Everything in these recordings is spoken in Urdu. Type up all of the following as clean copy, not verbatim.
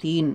3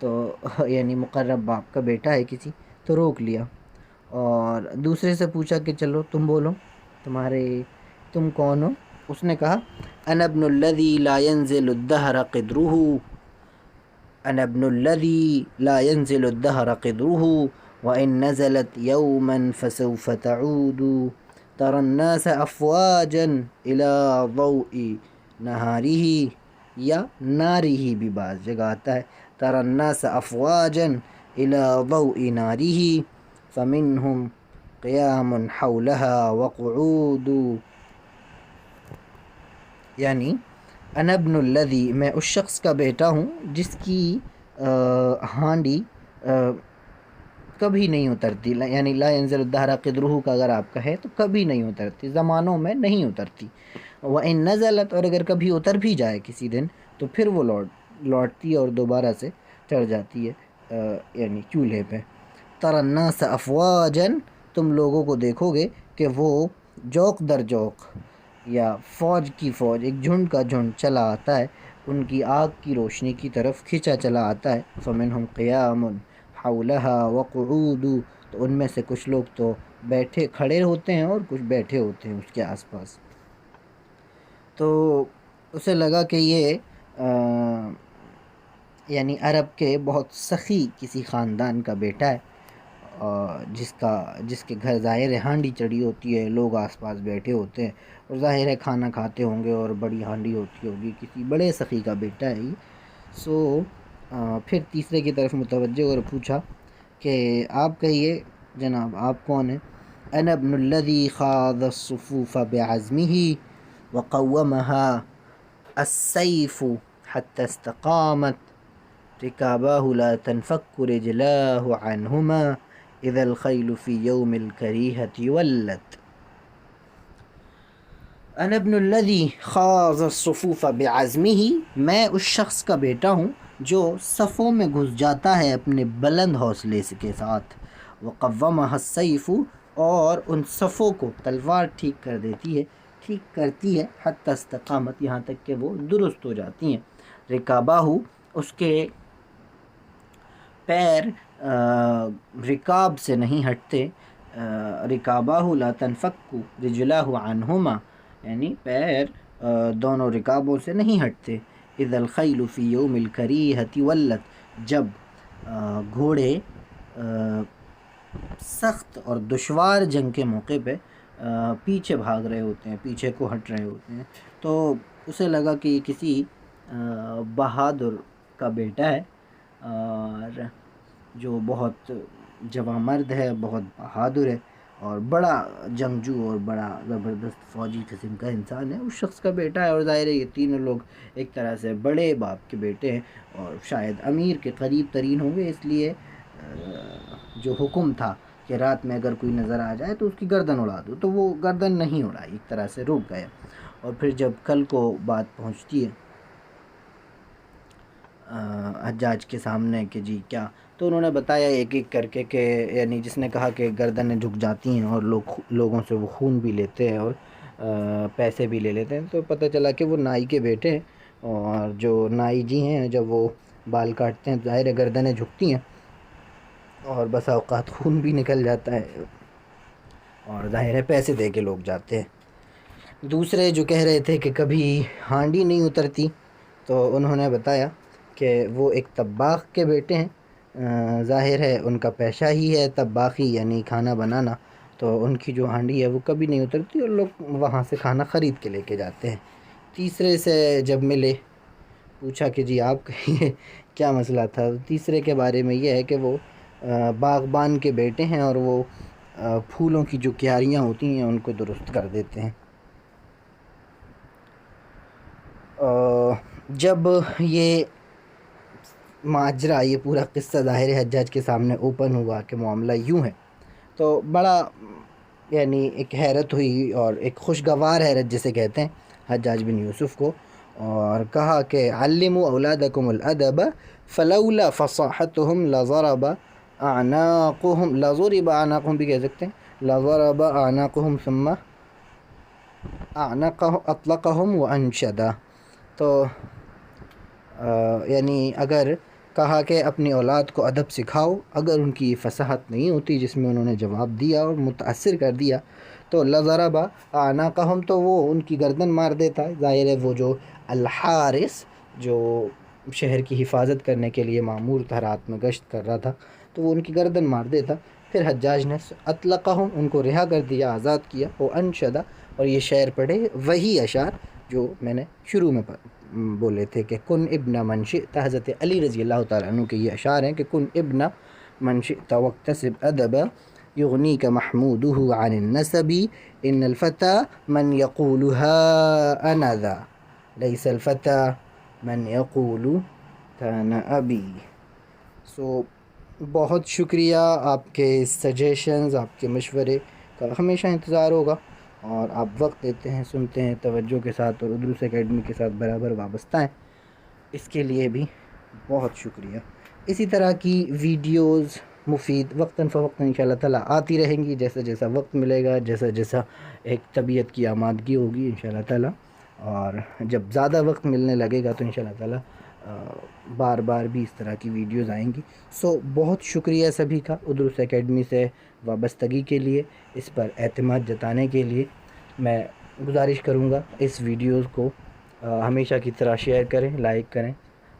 تو یعنی مقرب باپ کا بیٹا ہے کسی، تو روک لیا اور دوسرے سے پوچھا کہ چلو تم بولو، تم کون ہو؟ اس نے کہا انا ابن الذی لا ينزل الدهر قدره، انا ابن الذی لا ينزل الدهر قدره وان نزلت یوما فسوف تعود، ترى الناس افواجا الى ضوء نہارہ، یا نارہ بھی بعض جگہ آتا ہے، ترى الناس افواجا الى ضوء نارہ فمنهم قیام حولها وقعود، یعنی انا ابن الذی، میں اس شخص کا بیٹا ہوں جس کی ہانڈی کبھی نہیں اترتی، یعنی لا ينزل الدهر قدرہ کا اگر آپ کہے تو کبھی نہیں اترتی، زمانوں میں نہیں اترتی، وَإِن نزلت، اور اگر کبھی اتر بھی جائے کسی دن تو پھر وہ لوٹتی ہے اور دوبارہ سے چڑھ جاتی ہے یعنی چولہے پہ۔ تَرَى النَّاسَ أَفْوَاجًا، تم لوگوں کو دیکھو گے کہ وہ جوق در جوق یا فوج کی فوج، ایک جھنڈ کا جھنڈ چلا آتا ہے ان کی آگ کی روشنی کی طرف کھینچا چلا آتا ہے، فَمِنْهُمْ قِيَامٌ حَوْلَهَا وَقُعُودُ، تو ان میں سے کچھ لوگ تو کھڑے ہوتے ہیں اور کچھ بیٹھے ہوتے ہیں اس کے آس پاس۔ تو اسے لگا کہ یہ یعنی عرب کے بہت سخی کسی خاندان کا بیٹا ہے، جس کے گھر ظاہر ہے ہانڈی چڑھی ہوتی ہے، لوگ آس پاس بیٹھے ہوتے ہیں اور ظاہر ہے کھانا کھاتے ہوں گے اور بڑی ہانڈی ہوتی ہوگی، کسی بڑے سخی کا بیٹا ہے یہ۔ پھر تیسرے کی طرف متوجہ اور پوچھا کہ آپ کہیے جناب آپ کون ہیں؟ انا ابن الذی خاض الصفوف بعزمہ وقومها السیف حتى استقامت رکاباہ لا تنفک رجلاہ عنہما اذا الخیل فی یوم الکریہۃ ولت۔ انا ابن الذی خاض الصفوف بعزمہ، میں اس شخص کا بیٹا ہوں جو صفوں میں گھس جاتا ہے اپنے بلند حوصلے کے ساتھ، وقومها السیف، اور ان صفوں کو تلوار ٹھیک کر دیتی ہے، ٹھیک کرتی ہے، حتی استقامت، یہاں تک کہ وہ درست ہو جاتی ہیں، رکاباہ، اس کے پیر رکاب سے نہیں ہٹتے، رکاباہ لا تنفک رجلاہ عنہما، یعنی پیر دونوں رکابوں سے نہیں ہٹتے، اذا الخیل فی یوم الکریہۃ ولت، جب گھوڑے سخت اور دشوار جنگ کے موقع پہ پیچھے بھاگ رہے ہوتے ہیں، پیچھے کو ہٹ رہے ہوتے ہیں، تو اسے لگا کہ یہ کسی بہادر کا بیٹا ہے اور جو بہت جواں مرد ہے، بہت بہادر ہے اور بڑا جنگجو اور بڑا زبردست فوجی قسم کا انسان ہے، اس شخص کا بیٹا ہے، اور ظاہر ہے یہ تینوں لوگ ایک طرح سے بڑے باپ کے بیٹے ہیں اور شاید امیر کے قریب ترین ہوں گے، اس لیے جو حکم تھا کہ رات میں اگر کوئی نظر آ جائے تو اس کی گردن اڑا دو، تو وہ گردن نہیں اڑائی، ایک طرح سے رک گئے۔ اور پھر جب کل کو بات پہنچتی ہے حجاج کے سامنے کہ جی کیا، تو انہوں نے بتایا ایک ایک کر کے کہ یعنی جس نے کہا کہ گردنیں جھک جاتی ہیں اور لوگوں سے وہ خون بھی لیتے ہیں اور پیسے بھی لے لیتے ہیں، تو پتہ چلا کہ وہ نائی کے بیٹے ہیں، اور جو نائی جی ہیں جب وہ بال کاٹتے ہیں ظاہر ہے گردنیں جھکتی ہیں اور بسا اوقات خون بھی نکل جاتا ہے اور ظاہر ہے پیسے دے کے لوگ جاتے ہیں۔ دوسرے جو کہہ رہے تھے کہ کبھی ہانڈی نہیں اترتی، تو انہوں نے بتایا کہ وہ ایک طباخ کے بیٹے ہیں، ظاہر ہے ان کا پیشہ ہی ہے طباخی یعنی کھانا بنانا، تو ان کی جو ہانڈی ہے وہ کبھی نہیں اترتی اور لوگ وہاں سے کھانا خرید کے لے کے جاتے ہیں۔ تیسرے سے جب ملے پوچھا کہ جی آپ کہیے کیا مسئلہ تھا، تیسرے کے بارے میں یہ ہے کہ وہ باغبان کے بیٹے ہیں اور وہ پھولوں کی جو کیاریاں ہوتی ہیں ان کو درست کر دیتے ہیں۔ جب یہ ماجرا، یہ پورا قصہ ظاہر حجاج کے سامنے اوپن ہوا کہ معاملہ یوں ہے، تو بڑا یعنی ایک حیرت ہوئی اور ایک خوشگوار حیرت جسے کہتے ہیں حجاج بن یوسف کو، اور کہا کہ علموا اولادکم الادب فلولا فصاحتهم لضرب اعناقهم، لضرب اعناقهم بھی کہہ سکتے ہیں، لضرب اعناقهم ثم اطلقهم وانشدا، تو یعنی اگر کہا کہ اپنی اولاد کو ادب سکھاؤ، اگر ان کی فصاحت نہیں ہوتی جس میں انہوں نے جواب دیا اور متاثر کر دیا تو لضرب اعناقہم، تو وہ ان کی گردن مار دیتا. ظاہر ہے وہ جو الحارث جو شہر کی حفاظت کرنے کے لیے مامور تھا، رات میں گشت کر رہا تھا، تو وہ ان کی گردن مار دیتا. پھر حجاج نے اطلقہم، ان کو رہا کر دیا، آزاد کیا. وہ انشدہ، اور یہ شعر پڑھے وہی اشعار جو میں نے شروع میں بولے تھے کہ کن ابن من شئت. حضرت علی رضی اللہ تعالیٰ عنہ کے یہ اشعار ہیں کہ کن ابن من شئت واکتسب ادبا یغنیک محموده عن النسب ان الفتى من یقول ها انا ذا لیس الفتى من یقول کان ابی. سو بہت شکریہ، آپ کے سجیشنز، آپ کے مشورے کا ہمیشہ انتظار ہوگا، اور آپ وقت دیتے ہیں، سنتے ہیں توجہ کے ساتھ، اور ادروس اکیڈمی کے ساتھ برابر وابستہ ہیں، اس کے لیے بھی بہت شکریہ. اسی طرح کی ویڈیوز مفید وقتاً فوقتاً انشاءاللہ تعالیٰ آتی رہیں گی، جیسا جیسا وقت ملے گا، جیسا جیسا ایک طبیعت کی آمادگی ہوگی انشاءاللہ تعالیٰ. اور جب زیادہ وقت ملنے لگے گا تو انشاءاللہ تعالیٰ بار بار بھی اس طرح کی ویڈیوز آئیں گی. سو بہت شکریہ سبھی کا ادروس اکیڈمی سے وابستگی کے لیے، اس پر اعتماد جتانے کے لیے. میں گزارش کروں گا اس ویڈیوز کو ہمیشہ کی طرح شیئر کریں، لائک کریں،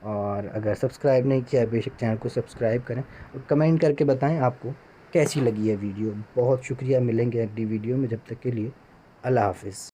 اور اگر سبسکرائب نہیں کیا ہے بے شک چینل کو سبسکرائب کریں، اور کمنٹ کر کے بتائیں آپ کو کیسی لگی ہے ویڈیو. بہت شکریہ، ملیں گے اگلی ویڈیو میں، جب تک کے لیے اللہ حافظ.